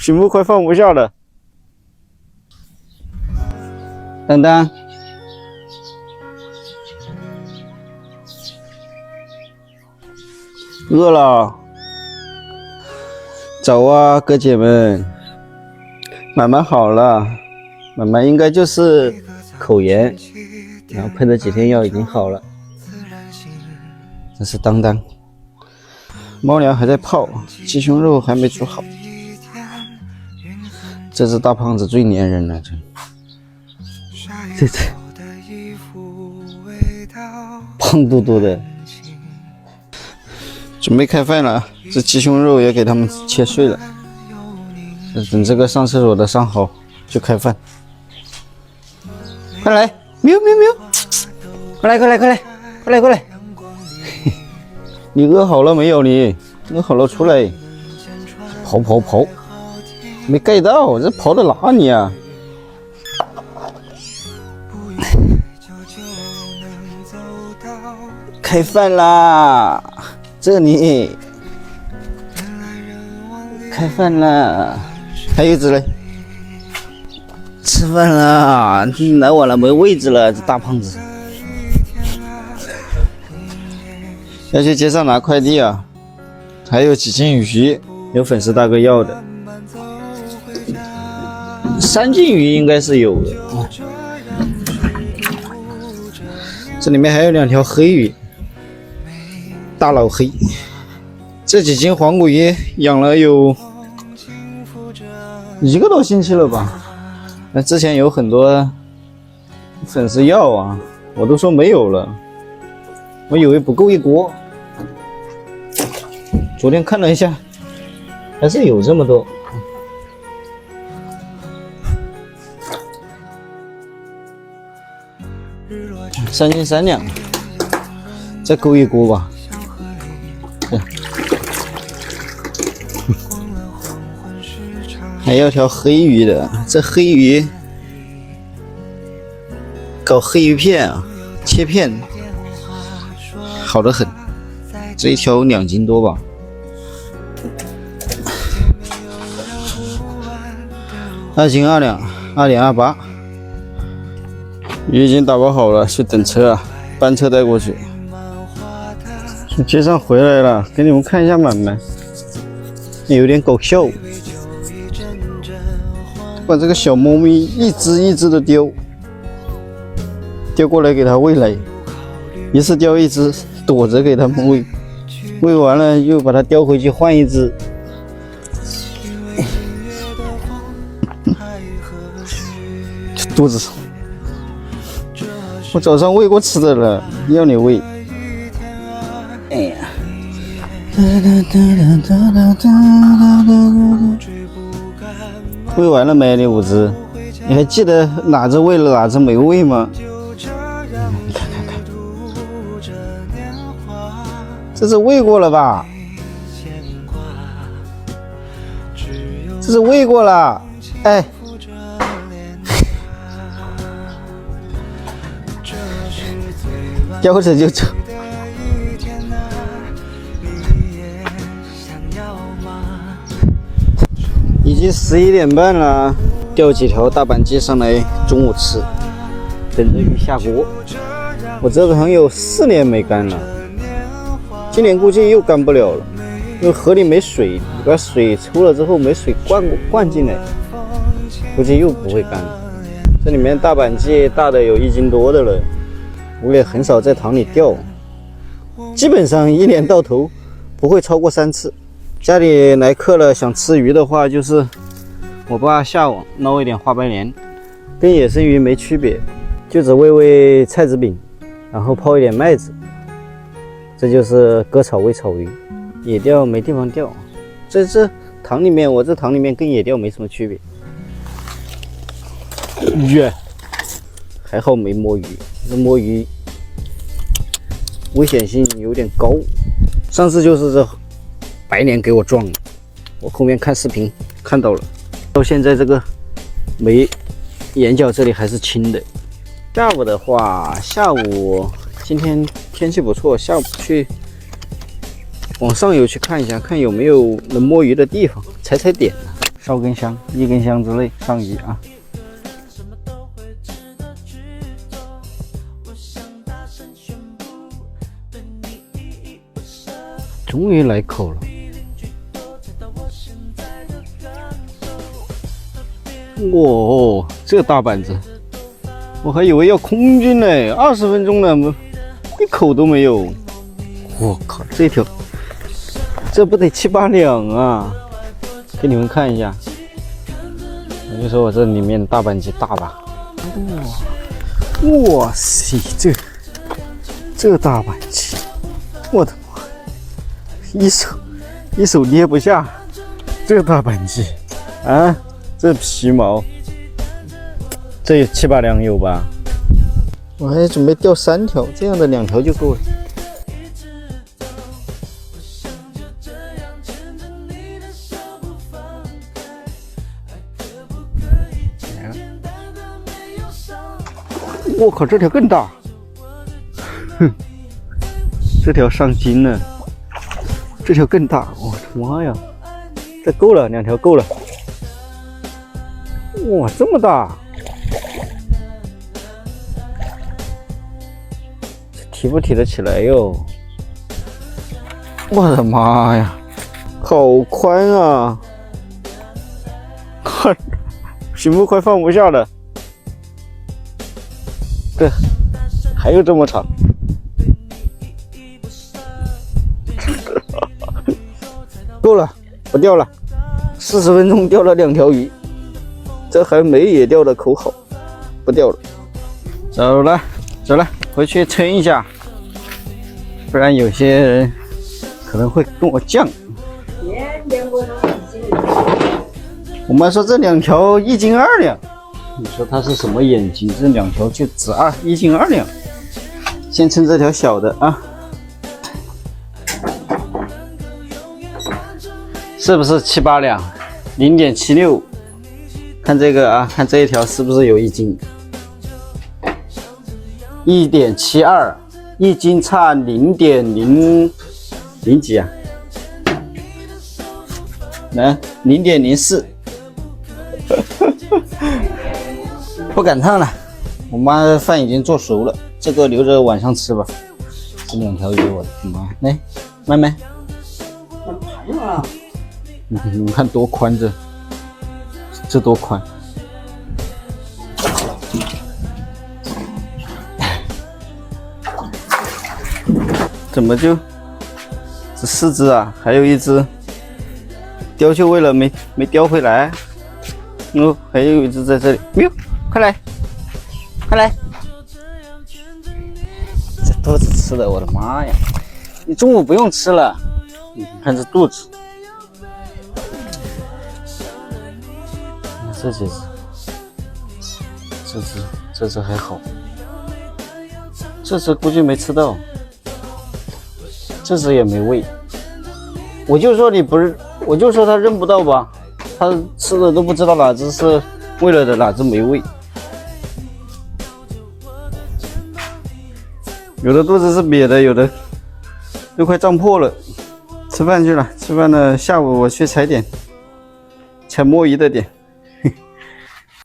屏幕快放不下了。丹丹，饿了。早啊，哥姐们，满满好了，满满应该就是口炎，然后喷了几天药已经好了。这是当当，猫粮还在泡，鸡胸肉还没煮好。这只大胖子最粘人了，这胖嘟嘟的。准备开饭了，这鸡胸肉也给他们切碎了。等这个上厕所的上好就开饭。快来，喵喵喵！快来快来快来快来快来！你饿好了没有？你饿好了出来，跑跑跑！没盖到，这跑到哪里啊？开饭啦！这里开饭啦！还有一只嘞，吃饭啦！来晚了没位置了，这大胖子要去街上拿快递啊！还有几斤鱼，有粉丝大哥要的，3斤鱼应该是有的。这里面还有2条黑鱼。大老黑，这几斤黄骨鱼养了有1个多星期了吧？那之前有很多粉丝要啊，我都说没有了，我以为不够一锅。昨天看了一下，还是有这么多。3斤3两，再够一锅吧。还要条黑鱼的，这黑鱼搞黑鱼片啊，切片好得很。这一条2斤多吧。2斤2两，2点28。鱼已经打包好了，去等车啊，班车带过去。从街上回来了，给你们看一下满满，有点搞笑。把这个小猫咪一只一只的丢过来给它喂奶，一次叼一只，躲着给它们喂，喂完了又把它叼回去换一只。肚子，我早上喂过吃的了，要你喂。哎呀，喂完了没？你5只，你还记得哪只喂了哪只没喂吗？看看看，这是喂过了吧？这是喂过了，哎，叼着就走。已经11点半了，钓几条大板鲫上来，中午吃，等着鱼下锅。我这个朋友4年没干了，今年估计又干不了了，因为河里没水，你把水抽了之后没水灌进来，估计又不会干了。这里面大板鲫大的有1斤多的了，我也很少在塘里钓，基本上1年到头不会超过3次。家里来客了，想吃鱼的话，就是我爸下网捞一点花白鲢，跟野生鱼没区别，就只喂菜籽饼，然后泡一点麦子，这就是割草喂草鱼。野钓没地方钓，这塘里面，我这塘里面跟野钓没什么区别。鱼还好没摸鱼，这摸鱼危险性有点高。上次就是这白鲢给我撞了，我后面看视频看到了，到现在这个眼角这里还是青的。下午的话，下午今天天气不错，下午去往上游去看一下，看有没有能摸鱼的地方，踩点。烧根香，1根香之内上衣啊。终于来口了。哇，这大板子，我还以为要空军呢，20分钟了，一口都没有。我靠，这条，这不得7、8两啊！给你们看一下，我就说我这里面的大板鸡大吧？哇塞，这大板鸡，我的妈，一手捏不下，这大板鸡啊！这皮毛，这有7、8两有吧？我还准备钓3条，这样的2条就够了。我靠，这条更大！哼，这条上斤了，这条更大！我的妈呀，这够了，2条够了。哇，这么大！这提不提得起来哟？我的妈呀，好宽啊！看，屏幕快放不下了。这还有这么长？够了，不钓了。40分钟钓了2条鱼。这还没也钓的口好，不钓了，走了，回去称一下，不然有些人可能会跟我犟。我妈说这2条1斤2两，你说它是什么眼睛？这2条就只1斤2两。先称这条小的啊，是不是7、8两？0.76。看这个啊，看这一条是不是有1斤？1.72， 1斤差0.0几啊？来0.04，不赶趟了。我妈的饭已经做熟了，这个留着晚上吃吧。这2条鱼，我的妈！来，慢慢。你们看多宽这多宽！怎么就这4只啊？还有1只叼去喂了，没叼回来。哦，还有1只在这里。喵，快来，快来！这肚子吃的，我的妈呀！你中午不用吃了。你看这肚子。这几只，这只还好，这只估计没吃到，这只也没喂。我就说你不是，我就说他认不到吧，他吃的都不知道哪只是喂了的，哪只没喂。有的肚子是瘪的，有的都快胀破了。吃饭去了，吃饭了。下午我去踩点，踩摸鱼的点。